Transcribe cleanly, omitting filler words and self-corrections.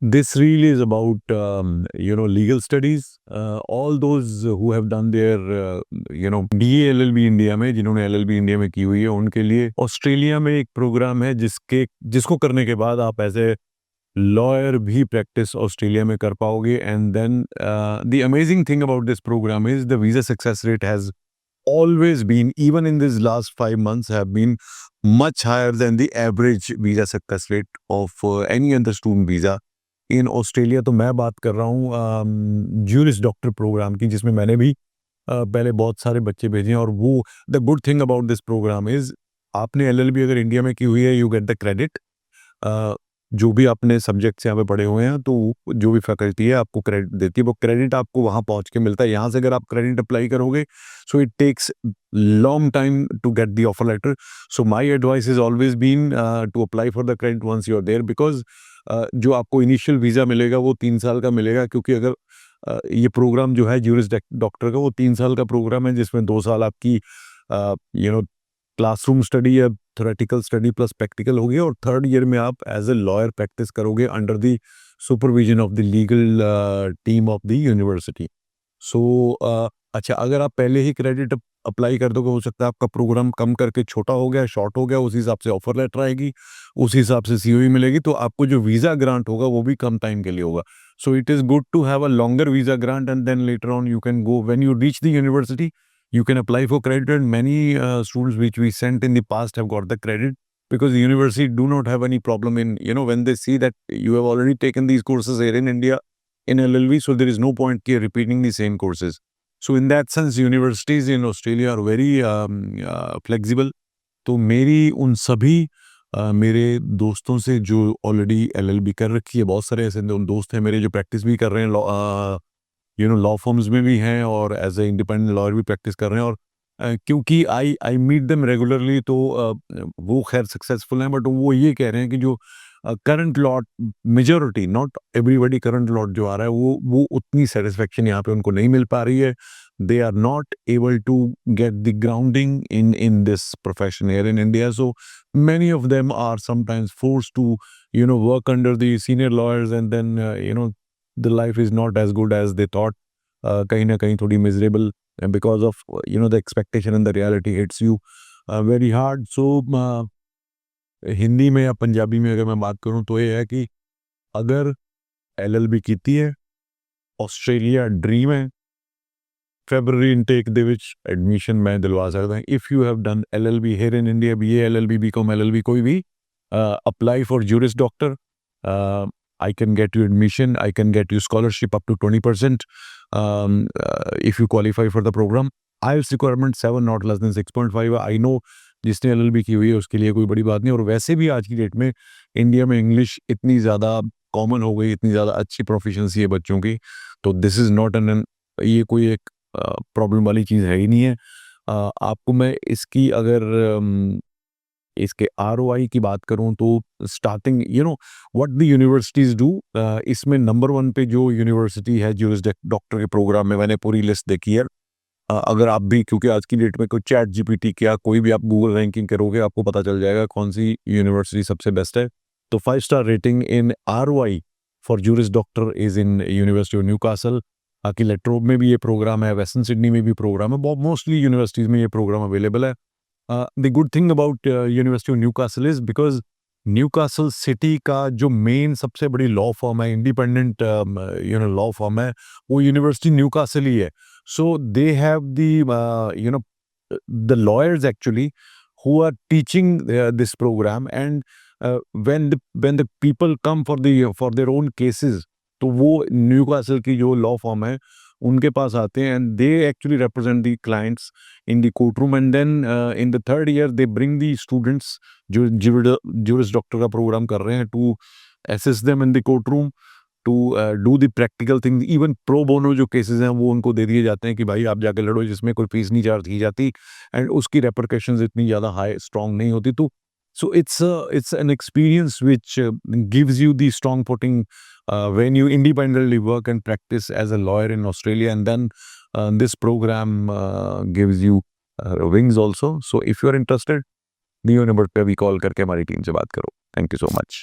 This reel is about legal studies. All those who have done their BA LLB India में, जिन्होंने LLB India में की हुई है, उनके लिए ऑस्ट्रेलिया में एक प्रोग्राम है जिसको करने के बाद आप एज ए लॉयर भी प्रैक्टिस ऑस्ट्रेलिया में कर पाओगे. And then the amazing thing about this program is the visa success rate has always been, even in these last 5 months, have been much higher than the average visa success rate of any other student visa in Australia. तो मैं बात कर रहा हूँ juris doctor programme की, जिसमें मैंने भी पहले बहुत सारे बच्चे भेजे हैं. और वो the good thing about this program is, आपने LLB अगर इंडिया में की हुई है, यू गेट द क्रेडिट. जो भी आपने सब्जेक्ट्स यहाँ पे पढ़े हुए हैं, तो जो भी फैकल्टी है आपको क्रेडिट देती है. वो क्रेडिट आपको वहाँ पहुँच के मिलता है. यहाँ से अगर आप क्रेडिट अप्लाई करोगे, so it takes long time to get the offer letter. So my advice is always been to apply for the credit once you are there, because जो आपको इनिशियल वीज़ा मिलेगा वो 3 साल का मिलेगा. क्योंकि अगर ये प्रोग्राम जो है ज्यूरिस डॉक्टर का, वो 3 साल का प्रोग्राम है, जिसमें 2 साल आपकी क्लासरूम स्टडी या थ्योरेटिकल स्टडी प्लस प्रैक्टिकल होगी, और थर्ड ईयर में आप एज ए लॉयर प्रैक्टिस करोगे under the supervision of the legal team of the university. So अच्छा, अगर आप पहले ही क्रेडिट अप्लाई कर दोगे, हो सकता है आपका प्रोग्राम कम करके छोटा हो गया, शॉर्ट हो गया, उस हिसाब से ऑफर लेटर आएगी, उस हिसाब से COE मिलेगी, तो आपको जो वीज़ा ग्रांट होगा वो भी कम टाइम के लिए होगा. So it is good to have a longer visa grant, and then later on you can go when you reach the university. You can apply for credit, and many students which we sent in the past have got the credit, because the university do not have any problem in, when they see that you have already taken these courses here in India in LLB, so there is no point repeating the same courses. So in that sense, universities in Australia are very flexible. तो मेरी उन सभी मेरे दोस्तों से जो already LLB कर रखी है, बहुत सारे ऐसे दोस्त हैं मेरे जो प्रैक्टिस भी कर रहे हैं, लॉ फर्म्स में भी हैं, और एज ए इंडिपेंडेंट लॉयर भी प्रैक्टिस कर रहे हैं. और क्योंकि आई मीट देम रेगुलरली, तो वो खैर सक्सेसफुल हैं. बट वो ये कह रहे हैं कि जो current lot majority, not everybody, current lot जो आ रहा है, वो उतनी सेटिस्फेक्शन यहाँ पे उनको नहीं मिल पा रही है. They are not able to get the grounding in this profession here in India. So many of them are sometimes forced to work under the senior lawyers, and then the life is not as good as they thought. कहीं ना कहीं थोड़ी miserable, because of the expectation and the reality hits you very hard. So Hindi में या पंजाबी में अगर मैं बात करूं, तो ये है कि अगर LLB ਕੀਤੀ ਹੈ, ऑस्ट्रेलिया ड्रीम है, February ਇਨਟੇਕ ਦੇ ਵਿੱਚ ਐਡਮਿਸ਼ਨ ਮੈਂ ਦਿਲਵਾ ਸਕਦਾ ਹਾਂ. If you have done LLB here in India, BA LLB BCom LLB कोई भी, apply for Juris Doctor. I can get you admission. I can get you scholarship up to 20% if you qualify for the program. IELTS requirement 7, not less than 6.5. I know जिसने LLB की हुई है उसके लिए कोई बड़ी बात नहीं. और वैसे भी आज की डेट में इंडिया में इंग्लिश इतनी ज़्यादा कॉमन हो गई, इतनी ज़्यादा अच्छी प्रोफिशेंसी है बच्चों की, तो दिस इज़ नॉट ये कोई एक प्रॉब्लम वाली चीज़ है ही नहीं है. आपको मैं इसकी अगर इसके ROI की बात करूं, तो starting what the universities do, इसमें नंबर 1 पे जो यूनिवर्सिटी है ज्यूरिस डॉक्टर के प्रोग्राम में, मैंने पूरी लिस्ट देखी है. अगर आप भी, क्योंकि आज की डेट में कोई ChatGPT क्या कोई भी आप गूगल रैंकिंग करोगे, आपको पता चल जाएगा कौन सी यूनिवर्सिटी सबसे बेस्ट है. तो 5 star rating in ROI for juris doctor is in university of Newcastle. बाकी लेट्रोब में भी ये प्रोग्राम है, वेस्टर्न सिडनी में भी प्रोग्राम है, मोस्टली यूनिवर्सिटीज़ में ये प्रोग्राम अवेलेबल है. The good thing about university of Newcastle is because Newcastle city का जो मेन सबसे बड़ी लॉ फर्म है, इंडिपेंडेंट लॉ फर्म है, वो यूनिवर्सिटी न्यूकासल ही है. So they have the lawyers actually who are teaching this program, and when the people come for their own cases, तो वो न्यूकासल की जो लॉ फॉर्म है उनके पास आते हैं, and they actually represent the clients in the court room. And then in the third year they bring the students जो ज्यूरिस डॉक्टर का प्रोग्राम कर रहे हैं, to assist them in the court room, to do the practical thing. Even pro bono जो cases हैं वो उनको दे दिए जाते हैं कि भाई आप जाके लड़ो, जिसमें कोई फीस नहीं चार्ज की जाती, एंड उसकी रेपरकशंस इतनी ज़्यादा हाई स्ट्रॉन्ग नहीं होती. तो so it's an experience which gives you the strong footing when you independently work and practice as a lawyer in Australia. And then this program gives you wings also. So if you are interested, neo number पे अभी call करके हमारी team से बात करो. Thank you so much.